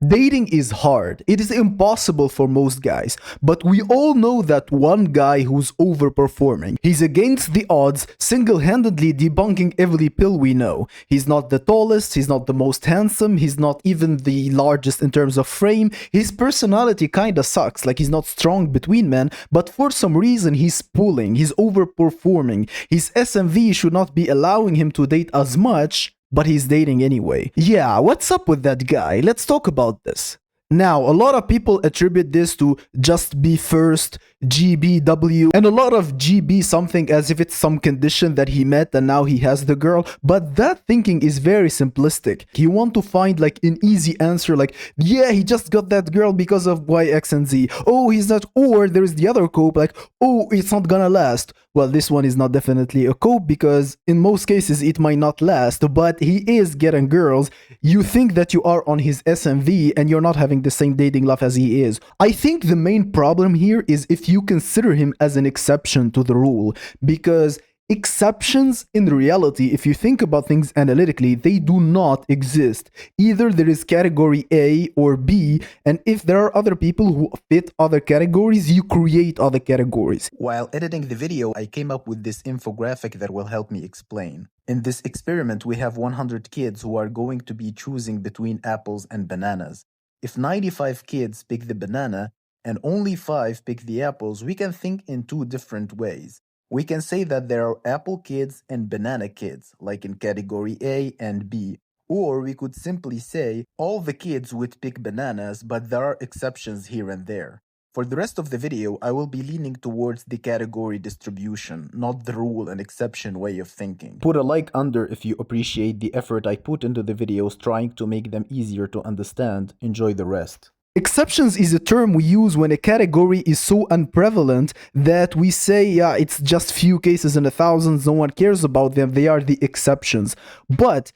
Dating is hard. It is impossible for most guys. But we all know that one guy who's overperforming. He's against the odds, single-handedly debunking every pill we know. He's not the tallest, he's not the most handsome, he's not even the largest in terms of frame. His personality kinda sucks, like he's not strong between men, but for some reason he's pulling, he's overperforming. His SMV should not be allowing him to date as much, but he's dating anyway. Yeah, what's up with that guy? Let's talk about this. Now, a lot of people attribute this to just be first, GBW, and a lot of GB something as if it's some condition that he met and now he has the girl, but that thinking is very simplistic. You want to find like an easy answer like, yeah, he just got that girl because of Y, X, and Z. Oh, he's not, or there's the other cope like, oh, it's not gonna last. Well, this one is not definitely a cope because in most cases it might not last, but he is getting girls. You think that you are on his SMV and you're not having the same dating life as he is. I think the main problem here is if you consider him as an exception to the rule, because exceptions in reality, if you think about things analytically, they do not exist. Either there is category A or B, and if there are other people who fit other categories, you create other categories. While editing the video, I came up with this infographic that will help me explain. In this experiment, we have 100 kids who are going to be choosing between apples and bananas. If 95 kids pick the banana and only 5 pick the apples, we can think in two different ways. We can say that there are apple kids and banana kids, like in category A and B. Or we could simply say all the kids would pick bananas, but there are exceptions here and there. For the rest of the video, I will be leaning towards the category distribution, not the rule and exception way of thinking. Put a like under if you appreciate the effort I put into the videos trying to make them easier to understand. Enjoy the rest. Exceptions is a term we use when a category is so unprevalent that we say, yeah, it's just few cases in 1,000, no one cares about them, they are the exceptions. But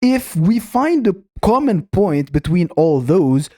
if we find a common point between all those,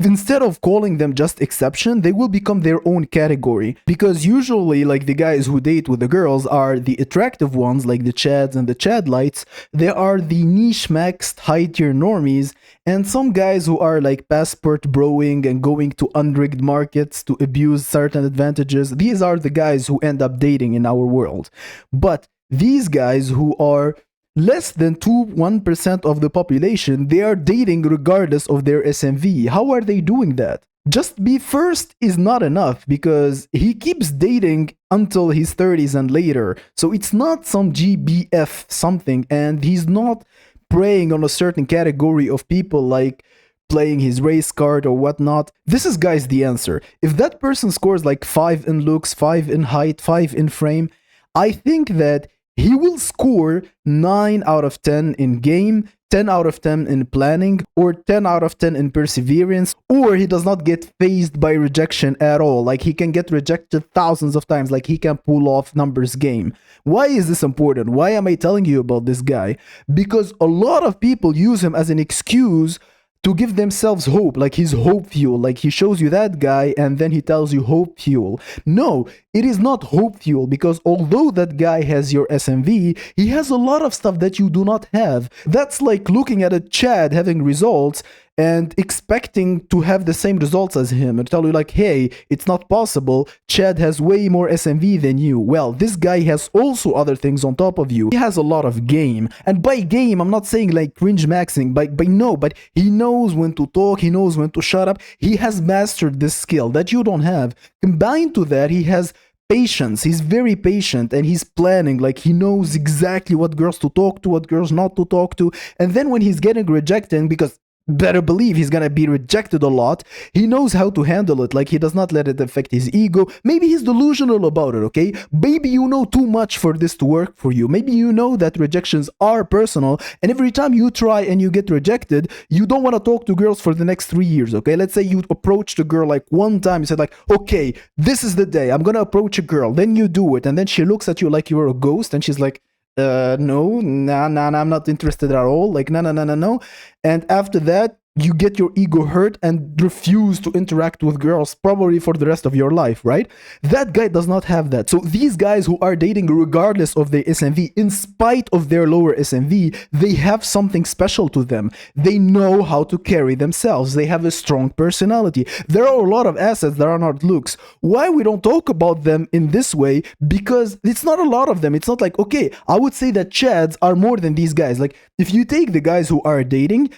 instead of calling them just exception, they will become their own category. Because usually, like the guys who date with the girls are the attractive ones, like the Chads and the Chadlights. They are the niche maxed high tier normies, and some guys who are like passport broing and going to unrigged markets to abuse certain advantages. These are the guys who end up dating in our world. But these guys who are less than 1% of the population, they are dating regardless of their SMV. How are they doing that? Just be first is not enough because he keeps dating until his 30s and later. So it's not some GBF something, and he's not preying on a certain category of people like playing his race card or whatnot. This is, guys, the answer. If that person scores like 5 in looks, 5 in height, 5 in frame, I think that he will score 9 out of 10 in game, 10 out of 10 in planning, or 10 out of 10 in perseverance, or he does not get phased by rejection at all. Like, he can get rejected thousands of times, like he can pull off numbers game. Why is this important? Why am I telling you about this guy? Because a lot of people use him as an excuse to give themselves hope, like he's hope fuel, like he shows you that guy and then he tells you hope fuel. No, it is not hope fuel, because although that guy has your SMV, he has a lot of stuff that you do not have. That's like looking at a Chad having results and expecting to have the same results as him and tell you like, hey, it's not possible, Chad has way more SMV than you. Well, this guy has also other things on top of you. He has a lot of game, and by game I'm not saying like cringe maxing, but he knows when to talk, he knows when to shut up. He has mastered this skill that you don't have. Combined to that, he has patience. He's very patient and he's planning, like he knows exactly what girls to talk to, what girls not to talk to. And then when he's getting rejected, because better believe he's gonna be rejected a lot, he knows how to handle it. Like, he does not let it affect his ego. Maybe he's delusional about it, okay? Maybe you know too much for this to work for you. Maybe you know that rejections are personal, and every time you try and you get rejected, you don't want to talk to girls for the next 3 years, okay? Let's say you approached a girl like one time, you said like, okay, this is the day I'm gonna approach a girl. Then you do it, and then she looks at you like you're a ghost, and she's like, no, I'm not interested at all. Like, no. And after that, you get your ego hurt and refuse to interact with girls probably for the rest of your life, right? That guy does not have that. So these guys who are dating regardless of their SMV, in spite of their lower SMV, they have something special to them. They know how to carry themselves. They have a strong personality. There are a lot of assets that are not looks. Why we don't talk about them in this way? Because it's not a lot of them. It's not like, okay, I would say that Chads are more than these guys. Like, if you take the guys who are dating,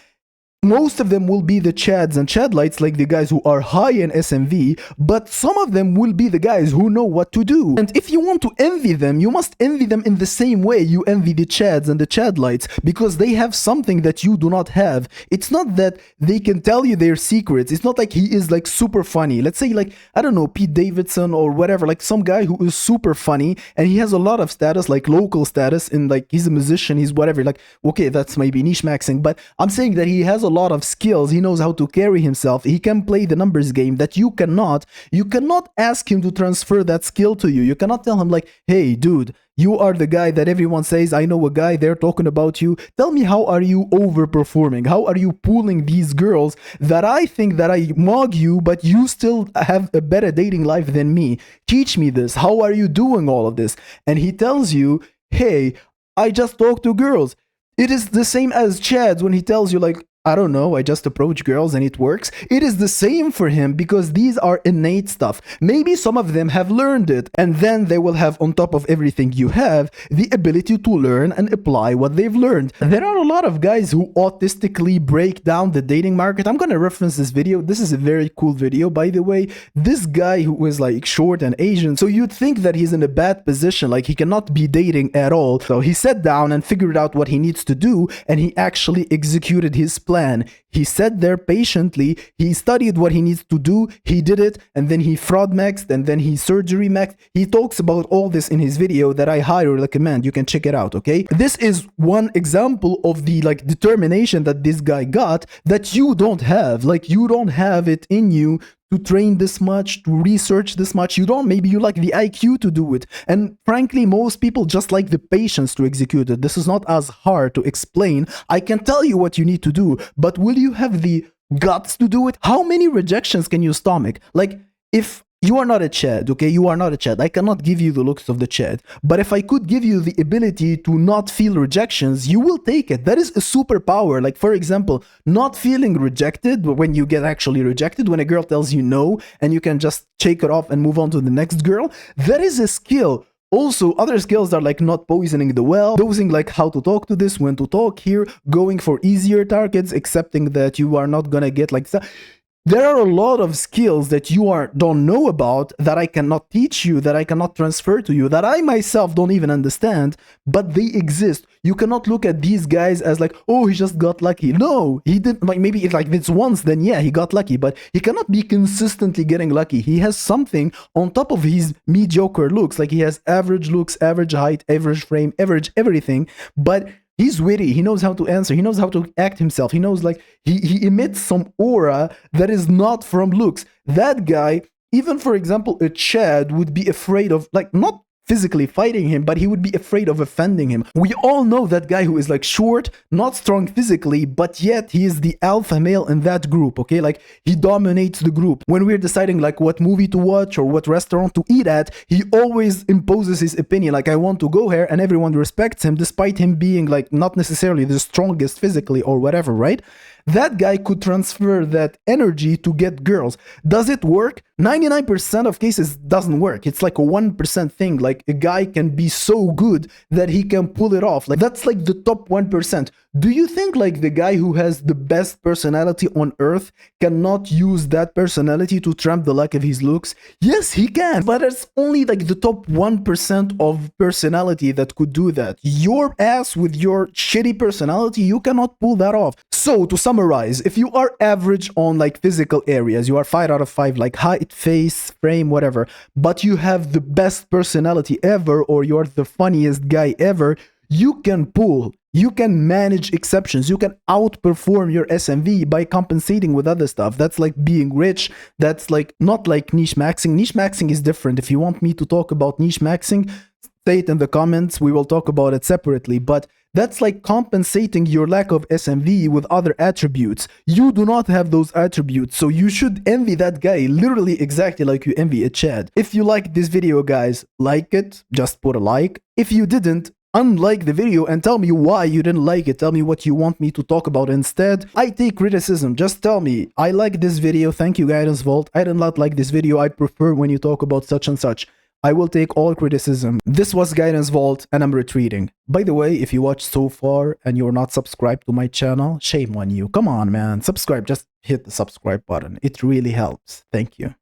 most of them will be the Chads and Chadlights, like the guys who are high in SMV, but some of them will be the guys who know what to do. And if you want to envy them, you must envy them in the same way you envy the Chads and the Chadlights, because they have something that you do not have. It's not that they can tell you their secrets. It's not like he is like super funny. Let's say like, I don't know, Pete Davidson or whatever, like some guy who is super funny and he has a lot of status, like local status, in like he's a musician, he's whatever. Like, okay, that's maybe niche maxing, but I'm saying that he has a lot of skills. He knows how to carry himself. He can play the numbers game that you cannot. You cannot ask him to transfer that skill to you. You cannot tell him like, hey, dude, you are the guy that everyone says, I know a guy, they're talking about you. Tell me, how are you overperforming? How are you pulling these girls that I think that I mug you, but you still have a better dating life than me? Teach me this. How are you doing all of this? And he tells you, hey, I just talk to girls. It is the same as Chad's when he tells you like, I don't know, I just approach girls and it works. It is the same for him because these are innate stuff. Maybe some of them have learned it, and then they will have, on top of everything you have, the ability to learn and apply what they've learned. There are a lot of guys who autistically break down the dating market. I'm gonna reference this video. This is a very cool video, by the way. This guy who is like short and Asian, so you'd think that he's in a bad position, like he cannot be dating at all. So he sat down and figured out what he needs to do, and he actually executed his plan. He sat there patiently, he studied what he needs to do, he did it, and then he fraud maxed, and then he surgery maxed. He talks about all this in his video that I highly recommend. You can check it out, okay? This is one example of the like determination that this guy got that you don't have. Like, you don't have it in you to train this much, to research this much. You don't. Maybe you like the IQ to do it. And frankly, most people just like the patience to execute it. This is not as hard to explain. I can tell you what you need to do, but will you have the guts to do it? How many rejections can you stomach? Like, if you are not a Chad, okay? You are not a Chad. I cannot give you the looks of the Chad. But if I could give you the ability to not feel rejections, you will take it. That is a superpower. Like, for example, not feeling rejected when you get actually rejected, when a girl tells you no, and you can just shake it off and move on to the next girl. That is a skill. Also, other skills are like not poisoning the well, dosing like how to talk to this, when to talk here, going for easier targets, accepting that you are not gonna get like that. There are a lot of skills that you don't know about, that I cannot teach you, that I cannot transfer to you, that I myself don't even understand, but they exist. You cannot look at these guys as like, oh, he just got lucky. No, he didn't. Like, maybe if like it's once, then yeah, he got lucky, but he cannot be consistently getting lucky. He has something on top of his mediocre looks. Like, he has average looks, average height, average frame, average everything, but he's witty. He knows how to answer. He knows how to act himself. He knows, like, he emits some aura that is not from looks. That guy, even for example, a Chad would be afraid of, like, not physically fighting him, but he would be afraid of offending him. We all know that guy who is like short, not strong physically, but yet he is the alpha male in that group, okay? Like, he dominates the group. When we're deciding like what movie to watch or what restaurant to eat at, he always imposes his opinion. Like, I want to go here, and everyone respects him despite him being like not necessarily the strongest physically or whatever, right? That guy could transfer that energy to get girls. Does it work? 99% of cases doesn't work. It's like a 1% thing. Like, a guy can be so good that he can pull it off. Like, that's like the top 1%. Do you think like the guy who has the best personality on earth cannot use that personality to trump the luck of his looks? Yes, he can, but it's only like the top 1% of personality that could do that. Your ass with your shitty personality, you cannot pull that off. So to summarize, if you are average on like physical areas, you are 5 out of 5, like height, face, frame, whatever, but you have the best personality ever, or you're the funniest guy ever, you can pull. You can manage exceptions. You can outperform your SMV by compensating with other stuff. That's like being rich. That's like not like niche maxing. Niche maxing is different. If you want me to talk about niche maxing, say it in the comments. We will talk about it separately. But That's like compensating your lack of SMV with other attributes. You do not have those attributes, so you should envy that guy literally exactly like you envy a Chad. If you liked this video, guys, like it, just put a like. If you didn't, unlike the video and tell me why you didn't like it. Tell me what you want me to talk about instead. I take criticism. Just tell me, I like this video, thank you Guidance Vault. I did not like this video, I prefer when you talk about such and such. I will take all criticism. This was Guidance Vault and I'm retreating. By the way, if you watched so far and you're not subscribed to my channel, shame on you. Come on, man, subscribe. Just hit the subscribe button. It really helps. Thank you.